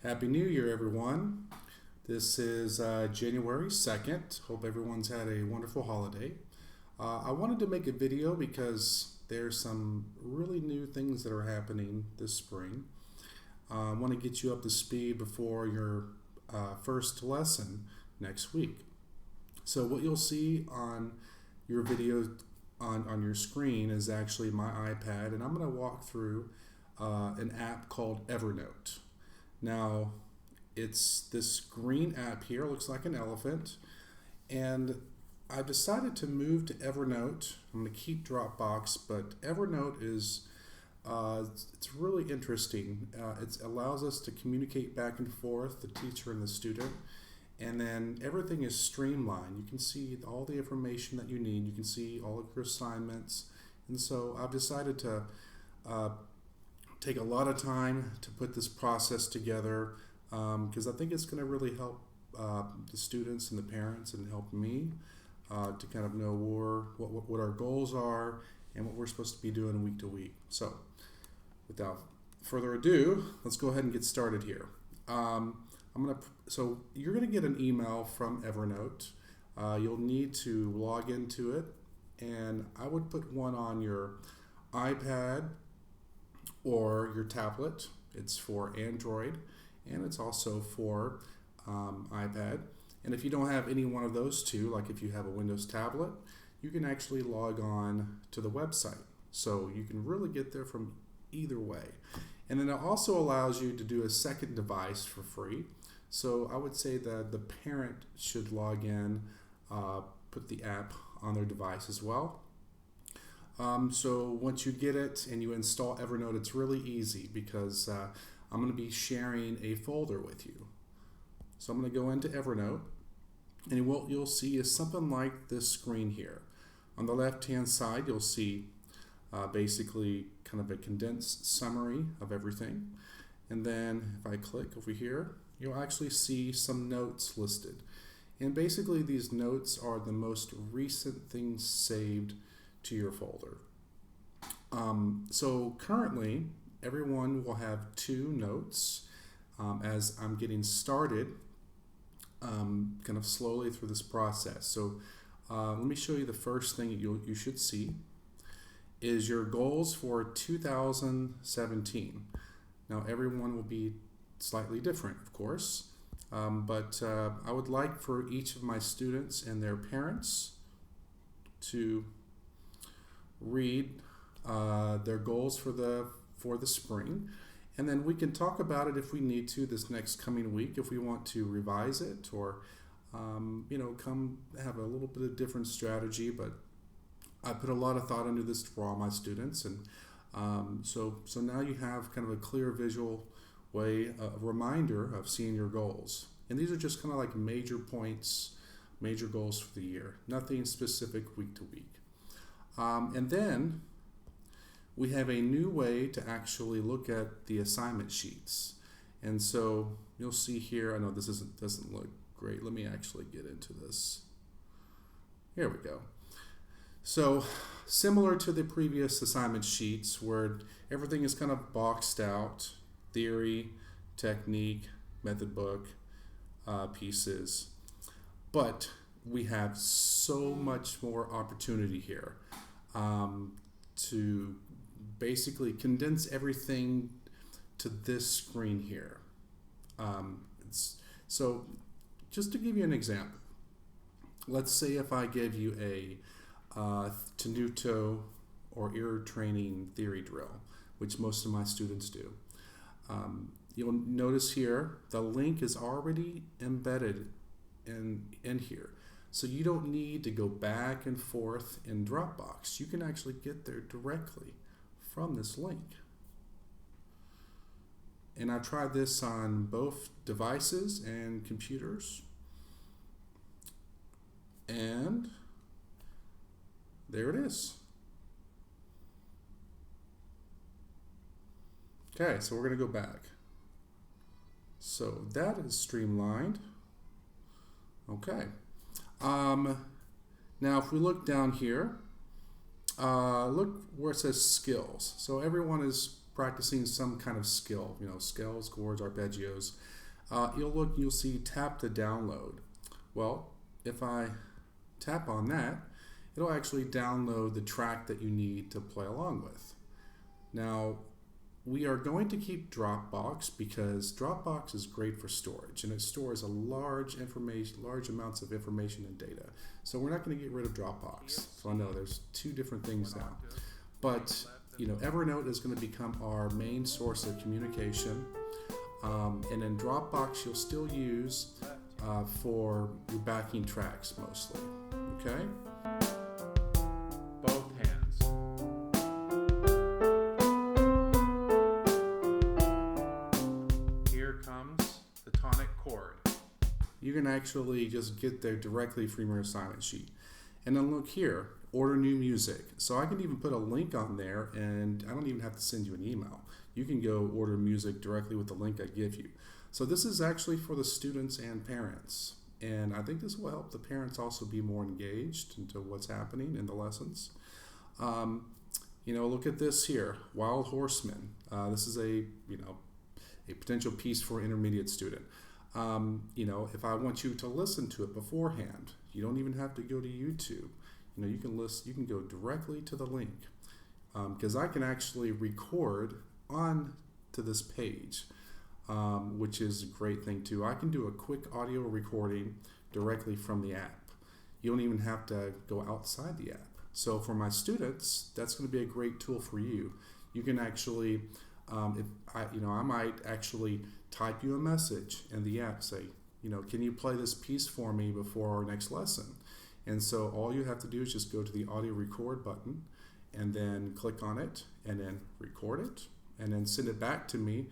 Happy New Year, everyone. This is January 2nd. Hope everyone's had a wonderful holiday. I wanted to make a video because there's some really new things that are happening this spring. I want to get you up to speed before your first lesson next week. So what you'll see on your video on your screen is actually my iPad, and I'm going to walk through an app called Evernote. Now, it's this green app here, looks like an elephant, and I've decided to move to Evernote. I'm going to keep Dropbox, but Evernote is it's really interesting. It allows us to communicate back and forth, the teacher and the student, and then everything is streamlined. You can see all the information that you need. You can see all of your assignments, and so I've decided to take a lot of time to put this process together because I think it's going to really help the students and the parents and help me to kind of know what our goals are and what we're supposed to be doing week to week. So without further ado, let's go ahead and get started here. So you're going to get an email from Evernote. You'll need to log into it, and I would put one on your iPad or your tablet. It's for Android, and it's also for iPad. And if you don't have any one of those two, like if you have a Windows tablet, you can actually log on to the website. So you can really get there from either way. And then it also allows you to do a second device for free. So I would say that the parent should log in, put the app on their device as well. So once you get it and you install Evernote, it's really easy because I'm going to be sharing a folder with you. So I'm going to go into Evernote, and what you'll see is something like this screen here. On the left-hand side, you'll see basically kind of a condensed summary of everything. And then if I click over here, you'll actually see some notes listed. And basically these notes are the most recent things saved to your folder. So currently, everyone will have 2 notes as I'm getting started kind of slowly through this process. So let me show you the first thing you should see is your goals for 2017. Now everyone will be slightly different, of course, but I would like for each of my students and their parents to read their goals for the spring, and then we can talk about it if we need to this next coming week if we want to revise it or come have a little bit of different strategy. But I put a lot of thought into this for all my students, and so now you have kind of a clear visual way, a reminder of seeing your goals. And these are just kind of like major points, major goals for the year, nothing specific week to week. And then we have a new way to actually look at the assignment sheets. And so you'll see here, I know this doesn't look great. Let me actually get into this. Here we go. So similar to the previous assignment sheets where everything is kind of boxed out, theory, technique, method book, pieces, but we have so much more opportunity here to basically condense everything to this screen here. So just to give you an example, let's say if I give you a Tenuto or ear training theory drill, which most of my students do. You'll notice here the link is already embedded in here. So you don't need to go back and forth in Dropbox. You can actually get there directly from this link. And I tried this on both devices and computers. And there it is. Okay, so we're going to go back. So that is streamlined. Okay. Now if we look down here, look where it says skills. So everyone is practicing some kind of skill, scales, chords, arpeggios, you'll see tap to download. Well, if I tap on that, it'll actually download the track that you need to play along with. Now, we are going to keep Dropbox because Dropbox is great for storage and it stores a large amounts of information and data. So we're not going to get rid of Dropbox. So I know there's two different things now. But Evernote is going to become our main source of communication. And then Dropbox you'll still use for your backing tracks mostly. Okay? Both hands. Here comes the tonic chord. You can actually just get there directly from your assignment sheet. And then look here, order new music. So I can even put a link on there and I don't even have to send you an email. You can go order music directly with the link I give you. So this is actually for the students and parents. And I think this will help the parents also be more engaged into what's happening in the lessons. Look at this here, Wild Horseman. This is a potential piece for an intermediate student. If I want you to listen to it beforehand, you don't even have to go to YouTube. You can go directly to the link because I can actually record on to this page, which is a great thing too. I can do a quick audio recording directly from the app. You don't even have to go outside the app. So for my students, that's going to be a great tool for you. You can actually, I might actually type you a message in the app, say, can you play this piece for me before our next lesson? And so all you have to do is just go to the audio record button and then click on it and then record it and then send it back to me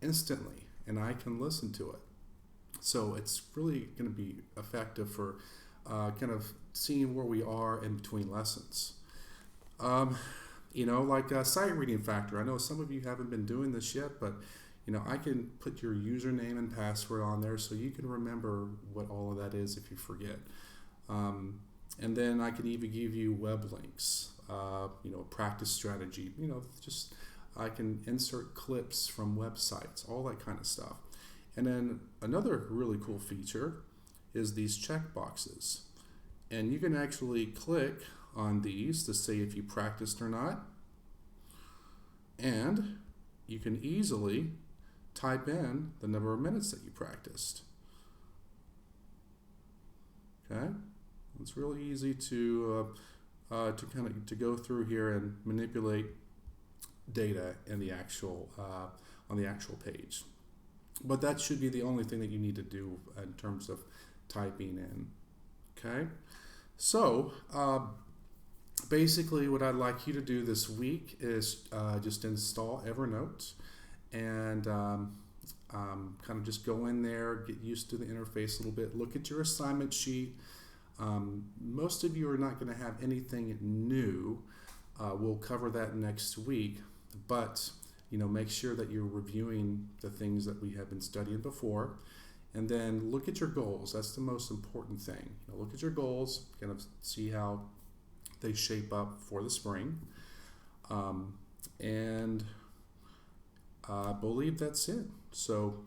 instantly and I can listen to it. So it's really going to be effective for kind of seeing where we are in between lessons. Like a sight reading factor. I know some of you haven't been doing this yet, but I can put your username and password on there so you can remember what all of that is if you forget. And then I can even give you web links, practice strategy, I can insert clips from websites, all that kind of stuff. And then another really cool feature is these check boxes. And you can actually click on these to say if you practiced or not. And you can easily type in the number of minutes that you practiced. Okay, it's really easy to go through here and manipulate data in the actual on the actual page. But that should be the only thing that you need to do in terms of typing in. Okay, so basically what I'd like you to do this week is just install Evernote and kind of just go in there, get used to the interface a little bit, look at your assignment sheet. Most of you are not going to have anything new. We'll cover that next week, but make sure that you're reviewing the things that we have been studying before, and then look at your goals. That's the most important thing. Look at your goals, kind of see how they shape up for the spring, and I believe that's it. So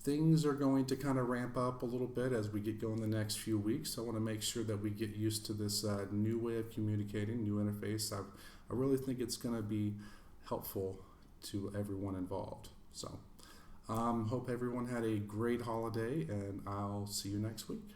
things are going to kind of ramp up a little bit as we get going the next few weeks. I want to make sure that we get used to this new way of communicating, new interface. I really think it's going to be helpful to everyone involved. So hope everyone had a great holiday, and I'll see you next week.